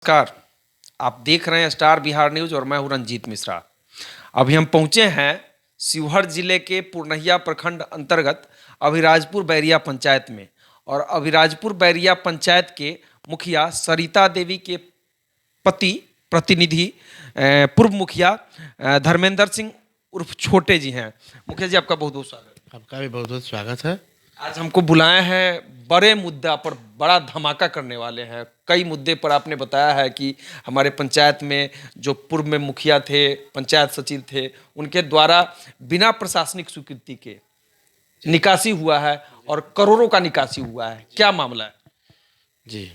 नमस्कार। आप देख रहे हैं स्टार बिहार न्यूज और मैं हूं रंजीत मिश्रा। अभी हम पहुंचे हैं शिवहर जिले के पूर्णहिया प्रखंड अंतर्गत अभिराजपुर बैरिया पंचायत में। और अभिराजपुर बैरिया पंचायत के मुखिया सरिता देवी के पति प्रतिनिधि पूर्व मुखिया धर्मेंद्र सिंह उर्फ छोटे जी हैं। मुखिया जी, आपका बहुत बहुत स्वागत। आपका भी बहुत बहुत स्वागत है। आज हमको बुलाए हैं, बड़े मुद्दा पर बड़ा धमाका करने वाले हैं। कई मुद्दे पर आपने बताया है कि हमारे पंचायत में जो पूर्व में मुखिया थे, पंचायत सचिव थे, उनके द्वारा बिना प्रशासनिक स्वीकृति के निकासी हुआ है और करोड़ों का निकासी हुआ है। क्या मामला है? जी,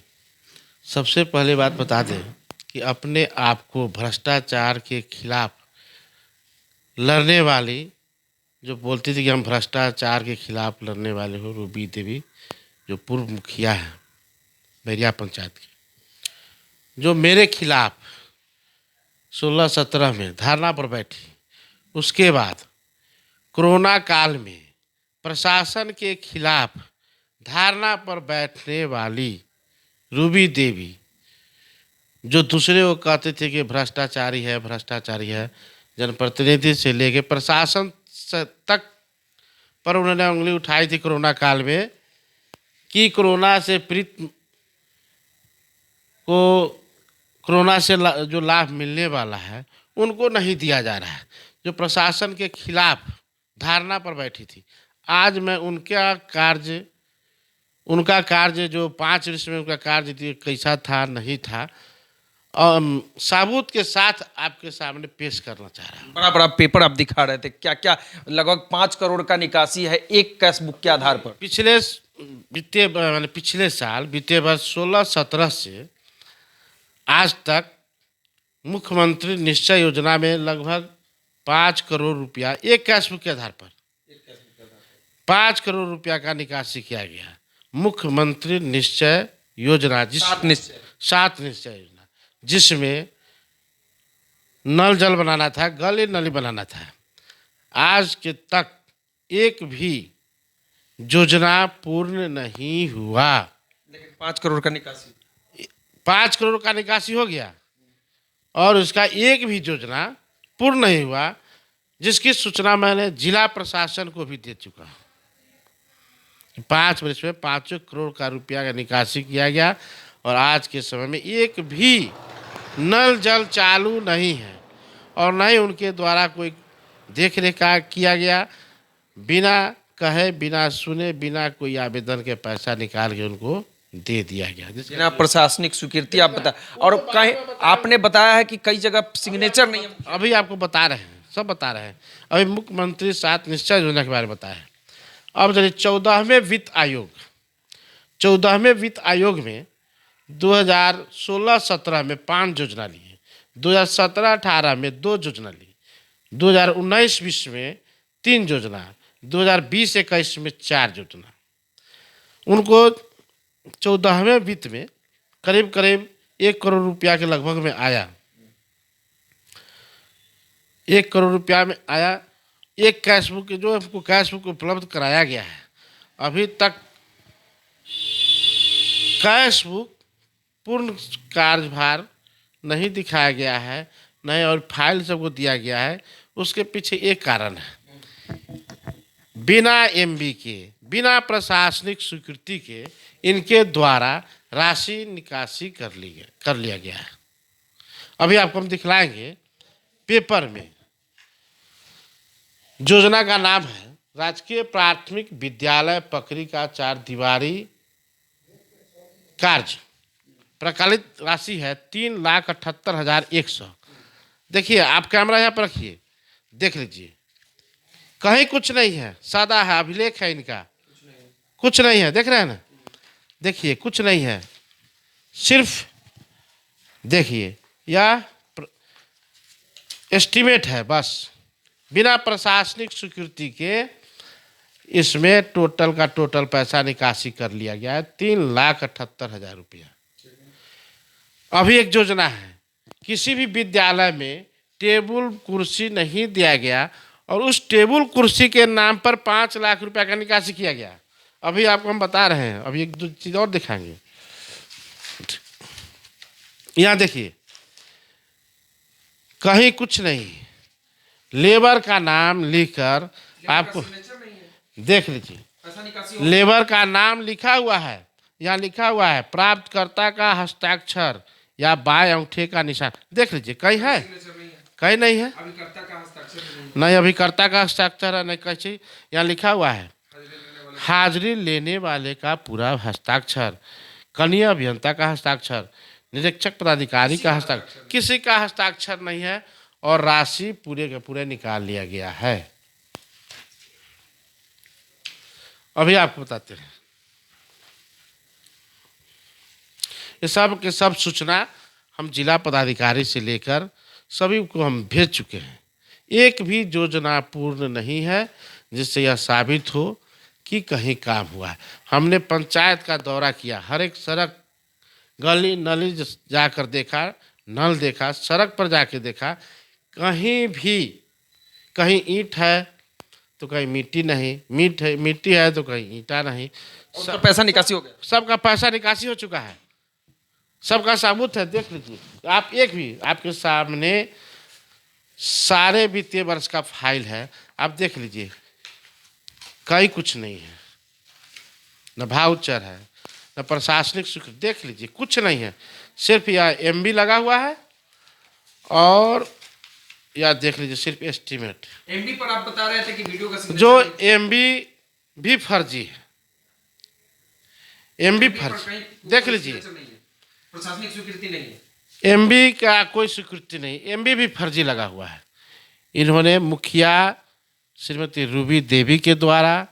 सबसे पहले बात बता दें कि अपने आप को भ्रष्टाचार के खिलाफ लड़ने वाली, जो बोलती थी कि हम भ्रष्टाचार के खिलाफ लड़ने वाले हो, रूबी देवी जो पूर्व मुखिया है बैरिया पंचायत की, जो मेरे खिलाफ 16-17 में धरना पर बैठी। उसके बाद कोरोना काल में प्रशासन के खिलाफ धरना पर बैठने वाली रूबी देवी, जो दूसरे को कहते थे कि भ्रष्टाचारी है, भ्रष्टाचारी है, जनप्रतिनिधि से लेके प्रशासन तक पर उन्होंने उंगली उठाई थी कोरोना काल में कि कोरोना से पीड़ित को कोरोना से जो लाभ मिलने वाला है उनको नहीं दिया जा रहा है। जो प्रशासन के खिलाफ धारणा पर बैठी थी, आज मैं उनका कार्य जो 5 वर्ष में उनका कार्य कैसा था नहीं था, साबूत के साथ आपके सामने पेश करना चाह रहा हूँ। बड़ा बड़ा पेपर आप दिखा रहे थे, क्या क्या? लगभग 5 करोड़ का निकासी है एक कैश बुक के आधार पर। पिछले साल बीते वर्ष 16-17 से आज तक मुख्यमंत्री निश्चय योजना में लगभग 5 करोड़ रुपया एक कैश बुक के आधार पर 5 करोड़ रुपया का निकासी किया गया। मुख्यमंत्री निश्चय योजना, सात निश्चय योजना, जिसमें नल जल बनाना था, गली नली बनाना था। आज के तक एक भी योजना पूर्ण नहीं हुआ, लेकिन 5 करोड़ का निकासी 5 करोड़ का निकासी हो गया और उसका एक भी योजना पूर्ण नहीं हुआ, जिसकी सूचना मैंने जिला प्रशासन को भी दे चुका हूँ। 5 वर्ष में 5 करोड़ का रुपया का निकासी किया गया और आज के समय में एक भी नल जल चालू नहीं है और न ही उनके द्वारा कोई देख रेख किया गया। बिना कहे, बिना सुने, बिना कोई आवेदन के पैसा निकाल के उनको दे दिया गया, बिना प्रशासनिक स्वीकृति। आप बता, और कहीं आपने बताया है कि कई जगह सिग्नेचर नहीं है। अभी आपको बता रहे हैं, सब बता रहे हैं। अभी मुख्यमंत्री 7 निश्चय योजना के बारे में बताया है। अब चलिए 14वें वित्त आयोग में 2016-17 में 5 योजना ली है, 2017-18 में 2 योजना ली, 2019-20 में 3 योजना, 2020-21 में 4 योजना। उनको 14वें वित्त में करीब 1 करोड़ रुपया के लगभग में आया। 1 करोड़ रुपया में आया। एक कैश बुक, जो हमको कैश बुक उपलब्ध कराया गया है, अभी तक कैश बुक पूर्ण कार्यभार नहीं दिखाया गया है, नहीं, और फाइल सबको दिया गया है। उसके पीछे एक कारण है, बिना एमबी के, बिना प्रशासनिक स्वीकृति के इनके द्वारा राशि निकासी कर लिया गया है। अभी आपको हम दिखलाएंगे पेपर में। योजना का नाम है राजकीय प्राथमिक विद्यालय पकरी का 4 दीवारी कार्य। प्रकालित राशि है 3,78,100। देखिए, आप कैमरा यहाँ पर रखिए, देख लीजिए, कहीं कुछ नहीं है, सादा है, अभिलेख है इनका, कुछ नहीं है, देख रहे हैं ना, देखिए कुछ नहीं है, सिर्फ देखिए यह एस्टीमेट है बस। बिना प्रशासनिक स्वीकृति के इसमें टोटल का टोटल पैसा निकासी कर लिया गया है 3,78,000 रुपया। अभी एक योजना है, किसी भी विद्यालय में टेबल कुर्सी नहीं दिया गया और उस टेबल कुर्सी के नाम पर 5 लाख रुपया का निकासी किया गया। अभी आपको हम बता रहे हैं, अभी एक दो चीज़ और दिखाएंगे। यहाँ देखिए कहीं कुछ नहीं, लेबर का नाम लिखकर आपको देख लीजिए, लेबर का नाम लिखा हुआ है, यहाँ लिखा हुआ है प्राप्तकर्ता का हस्ताक्षर या बाएं अंगूठे का निशान, देख लीजिए कहीं है, कहीं नहीं है, नहीं अभिकर्ता का हस्ताक्षर है, नहीं कैसे यहाँ लिखा हुआ है हाजिरी लेने वाले का पूरा हस्ताक्षर, कनीय अभियंता का हस्ताक्षर, निरीक्षक पदाधिकारी का हस्ताक्षर, किसी का हस्ताक्षर नहीं है और राशि पूरे के पूरे निकाल लिया गया है। अभी आपको बताते हैं, ये सब के सब सूचना हम जिला पदाधिकारी से लेकर सभी को हम भेज चुके हैं। एक भी योजना पूर्ण नहीं है जिससे यह साबित हो कि कहीं काम हुआ है। हमने पंचायत का दौरा किया, हर एक सड़क गली नली जाकर देखा, नल देखा, सड़क पर जाके देखा, कहीं भी कहीं ईंट है तो कहीं मिट्टी नहीं, मिट्टी है तो कहीं ईंटा नहीं, सब पैसा निकासी हो गया, सबका पैसा निकासी हो चुका है, सबका सबूत है, देख लीजिए आप। एक भी आपके सामने सारे वित्तीय वर्ष का फाइल है, आप देख लीजिए कहीं कुछ नहीं है, न वाउचर है न प्रशासनिक स्वीकृति, देख लीजिए कुछ नहीं है, सिर्फ यह एमबी लगा हुआ है और या देख लीजिए सिर्फ एस्टीमेट। एमबी पर आप बता रहे थे कि वीडियो का जो एमबी भी फर्जी है, एमबी फर्जी, देख लीजिए प्रशासनिक स्वीकृति नहीं है, एमबी का कोई स्वीकृति नहीं, एमबी भी फर्जी लगा हुआ है। इन्होंने मुखिया श्रीमती रूबी देवी के द्वारा,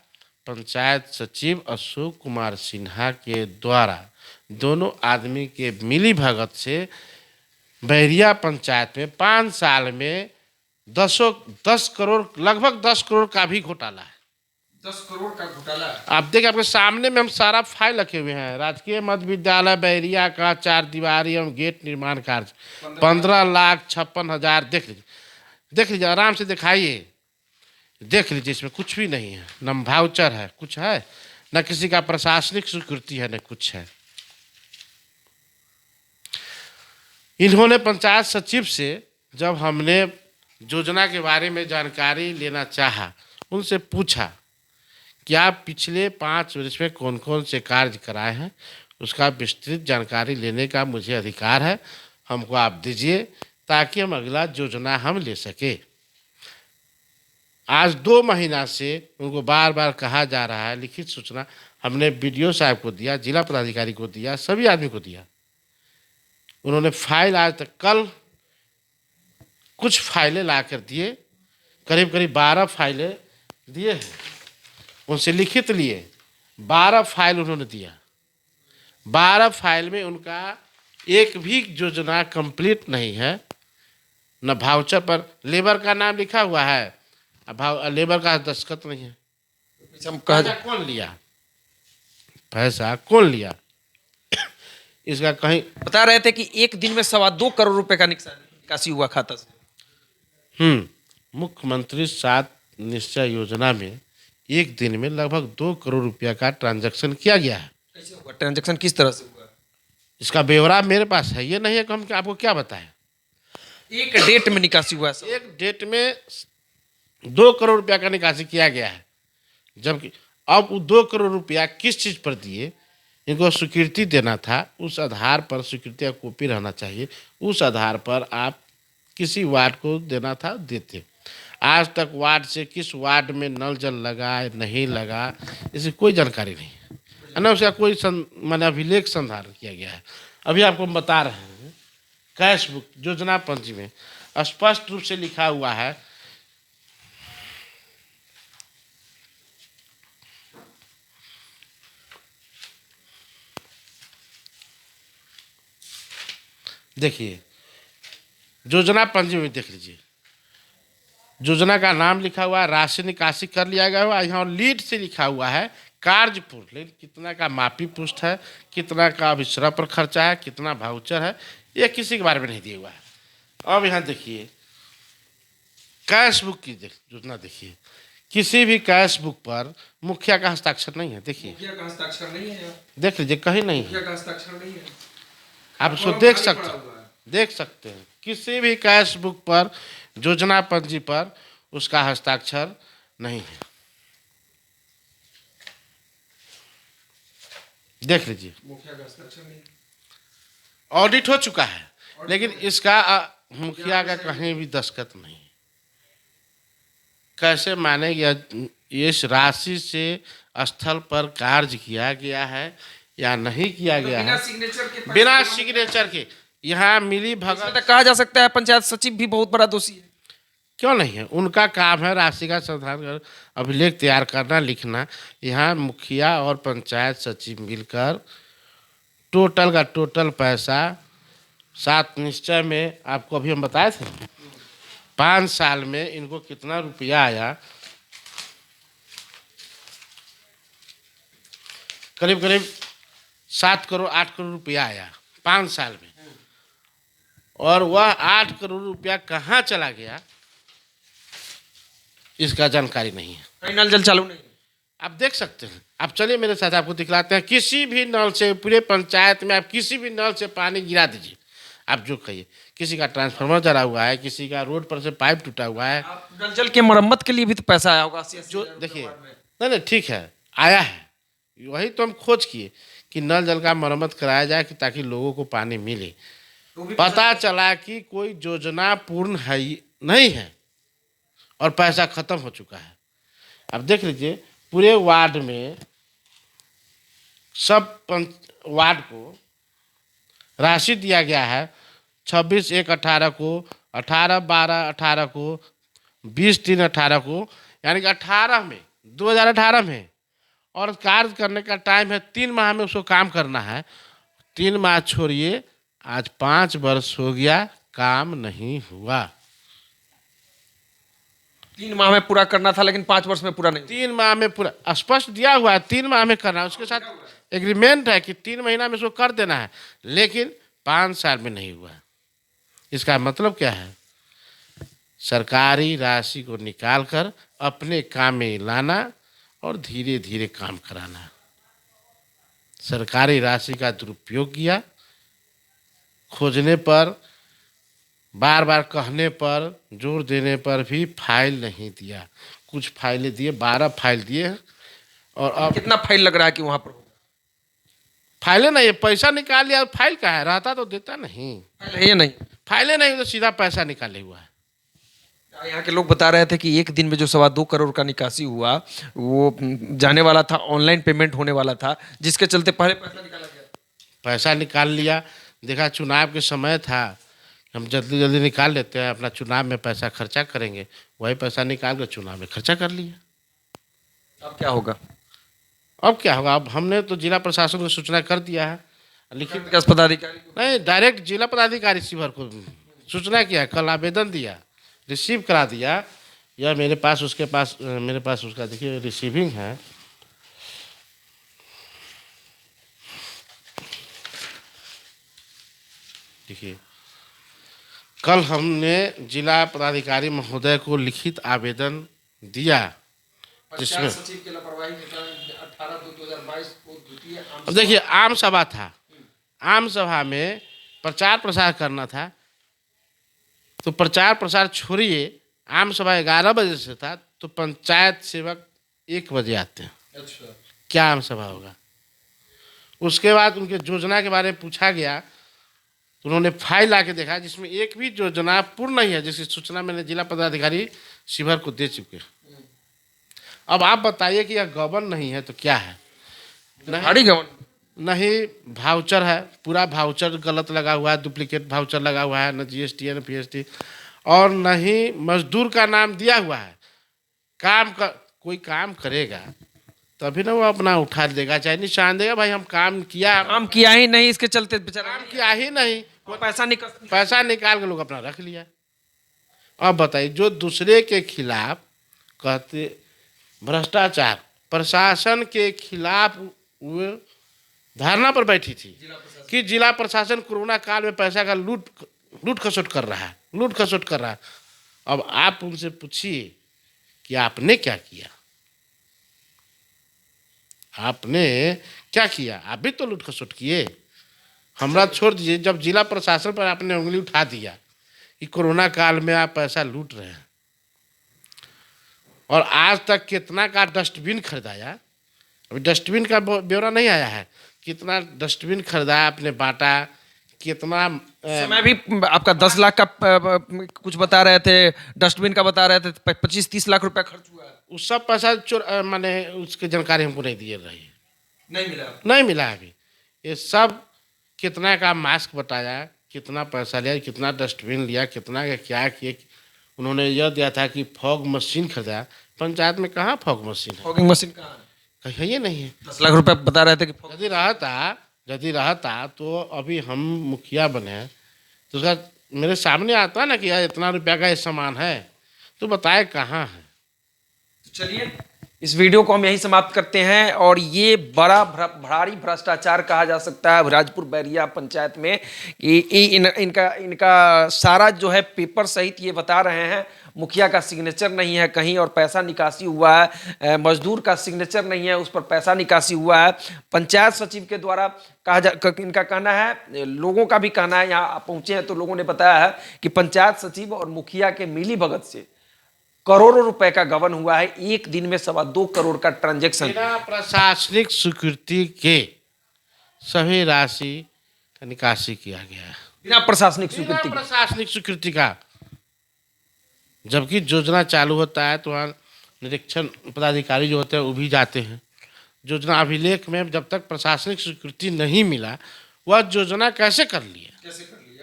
पंचायत सचिव अशोक कुमार सिन्हा के द्वारा, दोनों आदमी के मिली भगत से बैरिया पंचायत में 5 साल में 10 करोड़, लगभग 10 करोड़ का भी घोटाला है। 10 करोड़ का घोटाला। आप देखिए आपके सामने में हम सारा फाइल रखे हुए हैं। राजकीय मध्य विद्यालय बैरिया का 4 दीवारी एवं गेट निर्माण कार्य 15,56,000, देख लीजिए आराम से दिखाइए, देख लीजिए इसमें कुछ भी नहीं है, न वाउचर है, कुछ है न किसी का प्रशासनिक स्वीकृति है, न कुछ है। इन्होंने पंचायत सचिव से जब हमने योजना के बारे में जानकारी लेना चाहा, उनसे पूछा कि आप पिछले 5 वर्ष में कौन कौन से कार्य कराए हैं, उसका विस्तृत जानकारी लेने का मुझे अधिकार है, हमको आप दीजिए ताकि हम अगला योजना हम ले सके। आज 2 महीना से उनको बार बार कहा जा रहा है, लिखित सूचना हमने बीडीओ साहब को दिया, जिला पदाधिकारी को दिया, सभी आदमी को दिया। उन्होंने फाइल आज तक, कल कुछ फाइलें ला कर दिए, करीब करीब 12 फाइलें दिए हैं, उनसे लिखित लिए 12 फाइल उन्होंने दिया। 12 फाइल में उनका एक भी योजना कंप्लीट नहीं है, न वाउचर पर लेबर का नाम लिखा हुआ है, लेबर का दस्तखत नहीं है। पैसा कौन लिया, पैसा कौन लिया, इसका कहीं बता रहे थे कि एक दिन में 2.25 करोड़ रुपए का निकासी हुआ खाता से। मुख्यमंत्री 7 निश्चय योजना में एक दिन में लगभग 2 करोड़ रुपया का ट्रांजैक्शन किया गया है। कैसे हुआ ट्रांजैक्शन, किस तरह से हुआ? इसका ब्यौरा मेरे पास है, ये नहीं है कि हम आपको क्या बताएं। एक डेट में निकासी हुआ है, एक डेट में 2 करोड़ रुपया का निकासी किया गया है, जबकि अब वो 2 करोड़ रुपया किस चीज़ पर दिए, इनको स्वीकृति देना था, उस आधार पर स्वीकृति का कॉपी रहना चाहिए, उस आधार पर आप किसी वार्ड को देना था, देते। आज तक वार्ड से किस वार्ड में नल जल लगा नहीं लगा, इसकी कोई जानकारी नहीं है ना, उसका कोई माने अभिलेख संधारण किया गया है। अभी आपको हम बता रहे हैं, कैश बुक योजना पंजी में स्पष्ट रूप से लिखा हुआ है, देखिए योजना पंजी में देख लीजिए, योजना का नाम लिखा हुआ है, राशि निकासी कर लिया गया हुआ, यहाँ लीड से लिखा हुआ है कार्य पूर्ण, लेकिन कितना का मापी पुष्ट है, कितना का अभिश्रा पर खर्चा है, कितना वाउचर है, ये किसी के बारे में नहीं दिया हुआ है। अब यहाँ देखिए कैश बुक की योजना, देखिए किसी भी कैश बुक पर मुखिया का हस्ताक्षर नहीं है, देखिए मुखिया का हस्ताक्षर नहीं है, देख लीजिए कहीं नहीं है, मुखिया का हस्ताक्षर नहीं है, आप उसको देख सकते हो। देख सकते हैं, किसी भी कैश बुक पर, योजना पंजी पर उसका हस्ताक्षर नहीं है। देख लीजिए, मुखिया का हस्ताक्षर नहीं। ऑडिट हो चुका है, लेकिन इसका मुखिया का कहीं भी दस्तखत नहीं। कैसे माने गया इस राशि से स्थल पर कार्य किया गया है या नहीं किया गया बिना है, सिग्नेचर के पैसे बिना जमा- सिग्नेचर के। यहाँ मिली इसमें भगत तो कहा जा सकता है पंचायत सचिव भी बहुत बड़ा दोषी है। क्यों नहीं है? उनका काम है राशि का संधान कर अभिलेख तैयार करना, लिखना। यहाँ मुखिया और पंचायत सचिव मिलकर टोटल का टोटल पैसा 7 निश्चय में, आपको अभी हम बताए थे, 5 साल में इनको कितना रुपया आया, करीब करीब 7 करोड़ 8 करोड़ रुपया आया 5 साल में। और वह 8 करोड़ रुपया कहाँ चला गया इसका जानकारी नहीं है। कहीं नल जल चालू नहीं है। आप देख सकते हैं, आप चलिए मेरे साथ, आपको दिखलाते हैं। किसी भी नल से, पूरे पंचायत में आप किसी भी नल से पानी गिरा दीजिए, आप जो कहिए। किसी का ट्रांसफार्मर जला हुआ है, किसी का रोड पर से पाइप टूटा हुआ है, आप नल जल के मरम्मत के लिए भी तो पैसा आया होगा 80-80 जो हजार देखिए, वार्ड में। नहीं ठीक है, आया है। वही तो हम खोज किए कि नल जल का मरम्मत कराया जाए कि ताकि लोगों को पानी मिले। वो भी पता चला कि कोई योजना पूर्ण है ही नहीं है और पैसा खत्म हो चुका है। अब देख लीजिए, पूरे वार्ड में सब वार्ड को राशि दिया गया है 26/1/18 को, 18/12/18 को, 20/3/18 को, यानी कि 2018 में। और कार्य करने का टाइम है 3 माह में, उसको काम करना है। 3 माह छोड़िए, आज 5 वर्ष हो गया, काम नहीं हुआ। 3 माह में पूरा करना था लेकिन 5 वर्ष में पूरा नहीं। 3 माह में पूरा स्पष्ट दिया हुआ है, 3 माह में करना है। उसके साथ एग्रीमेंट है कि 3 महीना में उसको कर देना है, लेकिन 5 साल में नहीं हुआ। इसका मतलब क्या है? सरकारी राशि को निकाल कर अपने काम में लाना और धीरे धीरे काम कराना। सरकारी राशि का दुरुपयोग किया, खोजने पर, बार बार कहने पर, जोर देने पर भी फाइल नहीं दिया। कुछ फाइलें दिए, 12 फाइल दिए हैं। और अब कितना फाइल लग रहा है कि वहां पर होगा? फाइलें नहीं है, पैसा निकाल लिया, फाइल का है, रहता तो देता नहीं। फाइल है या नहीं? फाइलें नहीं तो सीधा पैसा निकाले हुआ है। यहाँ के लोग बता रहे थे कि एक दिन में जो 2.25 करोड़ का निकासी हुआ, वो जाने वाला था, ऑनलाइन पेमेंट होने वाला था, जिसके चलते पहले पैसा निकाला गया। पैसा निकाल लिया, देखा चुनाव के समय था, हम जल्दी जल्दी निकाल लेते हैं, अपना चुनाव में पैसा खर्चा करेंगे। वही पैसा निकाल कर चुनाव में खर्चा कर लिया। अब क्या होगा? अब क्या होगा? अब हमने तो जिला प्रशासन को सूचना कर दिया है, लिखित विकास पदाधिकारी को। नहीं, डायरेक्ट जिला पदाधिकारी शिवर को सूचना किया, कल आवेदन दिया, रिसीव करा दिया। यह मेरे पास, उसके पास, मेरे पास उसका देखिए रिसीविंग है। देखिए, कल हमने जिला पदाधिकारी महोदय को लिखित आवेदन दिया, जिसमें सचिव की लापरवाही के कारण 18/2/2022 को द्वितीय आम अब देखिए, आम सभा था, आम सभा में प्रचार प्रसार करना था, तो प्रचार प्रसार छोड़िए, आम सभा 11 बजे से था, तो पंचायत सेवक 1 बजे आते हैं। अच्छा, क्या आम सभा होगा? उसके बाद उनके योजना के बारे में पूछा गया, तो उन्होंने फाइल ला के देखा जिसमें एक भी योजना पूर्ण नहीं है, जिसकी सूचना मैंने जिला पदाधिकारी शिवर को दे चुके। अब आप बताइए कि यह गबन नहीं है तो क्या है? भारी गबन। नहीं, भाउचर है, पूरा भाउचर गलत लगा हुआ है, डुप्लीकेट भाउचर लगा हुआ है, न जीएसटी है न पीएसटी, और न ही मजदूर का नाम दिया हुआ है। कोई काम करेगा तभी ना वो अपना उठा देगा, चाहे निशान देगा, भाई हम काम किया। काम किया ही नहीं, इसके चलते बेचारा काम किया ही नहीं, पैसा निकल। पैसा निकाल के लोग अपना रख लिया। अब बताइए, जो दूसरे के खिलाफ कहते भ्रष्टाचार, प्रशासन के खिलाफ वो धरना पर बैठी थी कि जिला प्रशासन कोरोना काल में पैसा का लूट खसोट कर रहा है, लूट खसोट कर रहा है। अब आप उनसे पूछिए कि आपने क्या किया, आपने क्या किया? आप भी तो लूट खसोट किए। हमरा छोड़ दीजिए, जब जिला प्रशासन पर आपने उंगली उठा दिया कि कोरोना काल में आप पैसा लूट रहे हैं, और आज तक कितना का डस्टबिन खरीदाया, अभी डस्टबिन का ब्यौरा नहीं आया है, कितना डस्टबिन खरीदाया आपने, बांटा कितना समय भी आपका 10 लाख का कुछ बता रहे थे, डस्टबिन का बता रहे थे, 25-30 लाख रुपया खर्च हुआ है। उस सब पैसा माने उसकी जानकारी हमको नहीं दिए रही, नहीं मिला। नहीं मिला अभी। ये सब कितना का मास्क बताया, कितना पैसा लिया, कितना डस्टबिन लिया, कितना का क्या किए। उन्होंने यह दिया था कि फॉग मशीन खरीदा, पंचायत में कहाँ फॉग मशीन है, फॉगिंग मशीन कहाँ है? कहीं ये नहीं है। 10 लाख रुपया बता रहे थे कि यदि रहता तो अभी हम मुखिया बने तो उसका मेरे सामने आता ना कि यार इतना रुपया का ये सामान है, तो बताए कहाँ है। चलिए इस वीडियो को हम यहीं समाप्त करते हैं। और ये बड़ा भारी भ्रष्टाचार कहा जा सकता है राजपुर बैरिया पंचायत में कि इनका सारा जो है पेपर सहित ये बता रहे हैं, मुखिया का सिग्नेचर नहीं है कहीं और पैसा निकासी हुआ है, मजदूर का सिग्नेचर नहीं है उस पर पैसा निकासी हुआ है। पंचायत सचिव के द्वारा इनका कहना है, लोगों का भी कहना है, यहाँ आप पहुंचे हैं तो लोगों ने बताया है कि पंचायत सचिव और मुखिया के मिली भगत से करोड़ों रुपए का गबन हुआ है। एक दिन में 2.25 करोड़ का ट्रांजैक्शन बिना प्रशासनिक स्वीकृति के सभी राशि का निकासी किया गया है, बिना प्रशासनिक बिना स्वीकृति के। प्रशासनिक स्वीकृति का। जबकि योजना चालू होता है तो वहाँ निरीक्षण पदाधिकारी जो होते हैं वो भी जाते हैं। योजना अभिलेख में जब तक प्रशासनिक स्वीकृति नहीं मिला, वह योजना कैसे कर लिया,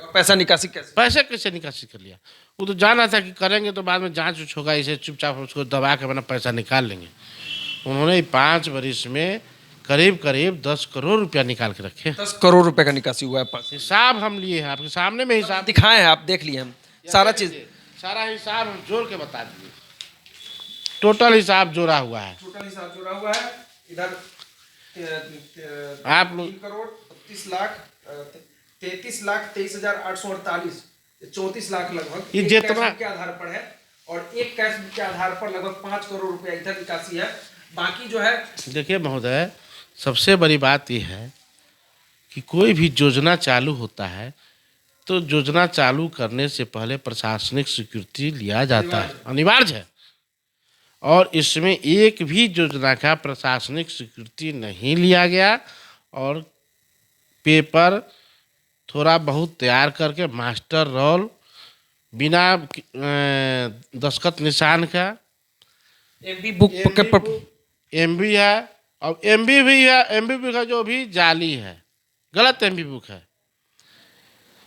और पैसा निकासी कैसे निकासी कर लिया। वो तो जाना था कि करेंगे तो बाद में जांच उच होगा, इसे चुपचाप उसको दबा के अपना पैसा निकाल लेंगे। उन्होंने 5 वर्ष में करीब 10 करोड़ रुपया निकाल के रखे। 10 करोड़ रुपए का निकासी हुआ है। पास हिसाब हम लिए हैं, आपके सामने में हिसाब दिखाए हैं, आप देख लिए हम सारा चीज, सारा हिसाब हम जोड़ के बता दिए। टोटल हिसाब जोड़ा हुआ है, टोटल हिसाब जोड़ा हुआ है। इधर आप 3 करोड़ 32 लाख 33 लाख 23,848, 34 लाख लगभग ये एक जितना कैश बुक के आधार पर है, और एक कैश बुक के आधार पर लगभग 5 करोड़ रुपया इधर निकासी है। बाकी जो है, देखिए महोदय, सबसे बड़ी बात यह है कि कोई भी योजना चालू होता है तो योजना चालू करने से पहले प्रशासनिक स्वीकृति लिया जाता है, अनिवार्य है। और इसमें एक भी योजना का प्रशासनिक स्वीकृति नहीं लिया गया, और पेपर थोड़ा बहुत तैयार करके मास्टर रोल बिना दस्खत निशान का, एमबी बुक एमबी है, और एमबी भी है, एमबी का जो भी जाली है, गलत एमबी बुक है।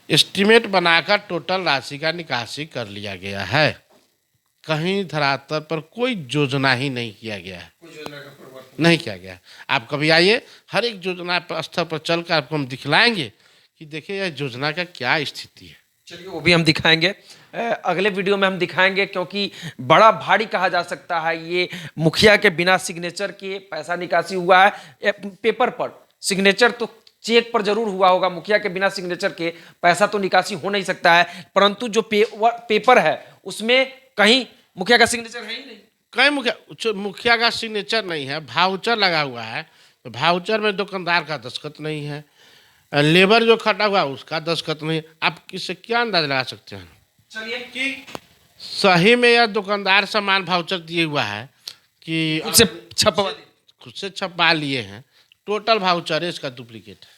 एस्टीमेट बनाकर टोटल राशि का निकासी कर लिया गया है। कहीं धरातल पर कोई योजना ही नहीं किया गया है, नहीं किया गया। आप कभी आइए, हर एक योजना स्तर पर चलकर आपको हम दिखलाएंगे कि देखिए यह योजना का क्या स्थिति है। चलिए वो भी हम दिखाएंगे, अगले वीडियो में हम दिखाएंगे, क्योंकि बड़ा भारी कहा जा सकता है ये मुखिया के बिना सिग्नेचर के पैसा निकासी हुआ है। पेपर पर सिग्नेचर तो चेक पर जरूर हुआ होगा, मुखिया के बिना सिग्नेचर के पैसा तो निकासी हो नहीं सकता है, परंतु जो पेपर है उसमें कहीं मुखिया का सिग्नेचर है ही नहीं। कहीं मुखिया का सिग्नेचर नहीं है, भाउचर लगा हुआ है, तो भाउचर में दुकानदार का दस्तखत नहीं है, लेबर जो खटा हुआ उसका दस्तखत नहीं है। आप इससे क्या अंदाज लगा सकते हैं? चलिए कि सही में यह दुकानदार सामान भाउचर दिए हुआ है कि खुद से छपवा लिए हैं, टोटल भाउचर है इसका डुप्लीकेट है,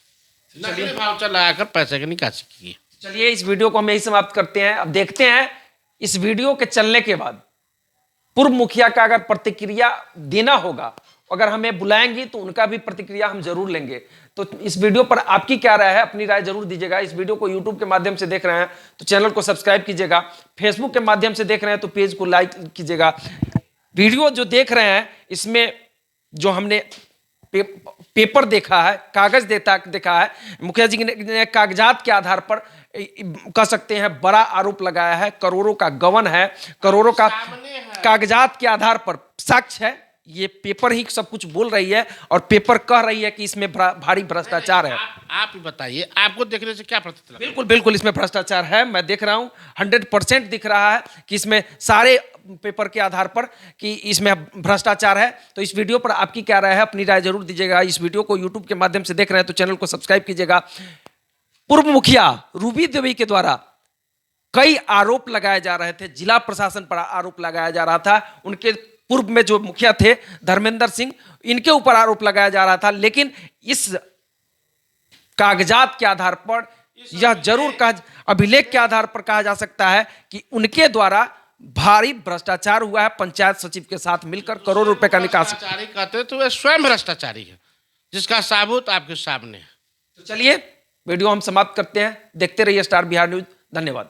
नकली भाउचर लगाकर पैसे की निकासी की है। चलिए इस वीडियो को हम यही समाप्त करते हैं। अब देखते हैं इस वीडियो के चलने के बाद पूर्व मुखिया का अगर प्रतिक्रिया देना होगा, अगर हमें बुलाएंगी तो उनका भी प्रतिक्रिया हम जरूर लेंगे। तो इस वीडियो पर आपकी क्या राय है, अपनी राय जरूर दीजिएगा। इस वीडियो को यूट्यूब के माध्यम से देख रहे हैं तो चैनल को सब्सक्राइब कीजिएगा, फेसबुक के माध्यम से देख रहे हैं तो पेज को लाइक कीजिएगा। वीडियो जो देख रहे हैं इसमें जो हमने पेपर देखा है, कागज देखा है, मुखिया जी ने कागजात के आधार पर कह सकते हैं बड़ा आरोप लगाया है, करोड़ों का गबन है, करोड़ों का कागजात के आधार पर साक्ष्य है। ये पेपर ही सब कुछ बोल रही है और पेपर कह रही है कि इसमें भारी भ्रष्टाचार है। आप ही बताइए, आपको देखने से क्या प्रतीत लगा? बिल्कुल बिल्कुल इसमें भ्रष्टाचार है, मैं देख रहा हूं 100% दिख रहा है कि इसमें सारे पेपर के आधार पर कि इसमें भ्रष्टाचार है। तो इस वीडियो पर आपकी क्या राय है, अपनी राय जरूर दीजिएगा। इस वीडियो को यूट्यूब के माध्यम से देख रहे हैं तो चैनल को सब्सक्राइब कीजिएगा, पूर्व मुखिया रूबी देवी के द्वारा कई आरोप लगाए जा रहे थे, जिला प्रशासन पर आरोप लगाया जा रहा था, उनके पूर्व में जो मुखिया थे धर्मेंद्र सिंह, इनके ऊपर आरोप लगाया जा रहा था। लेकिन इस कागजात के आधार पर यह जरूर अभिलेख के आधार पर कहा जा सकता है कि उनके द्वारा भारी भ्रष्टाचार हुआ है। पंचायत सचिव के साथ मिलकर करोड़ रुपए का निकास। भ्रष्टाचारी कहते तो वे स्वयं भ्रष्टाचारी है, जिसका साबूत आपके सामने है। तो चलिए वीडियो हम समाप्त करते हैं। देखते रहिए स्टार बिहार न्यूज। धन्यवाद।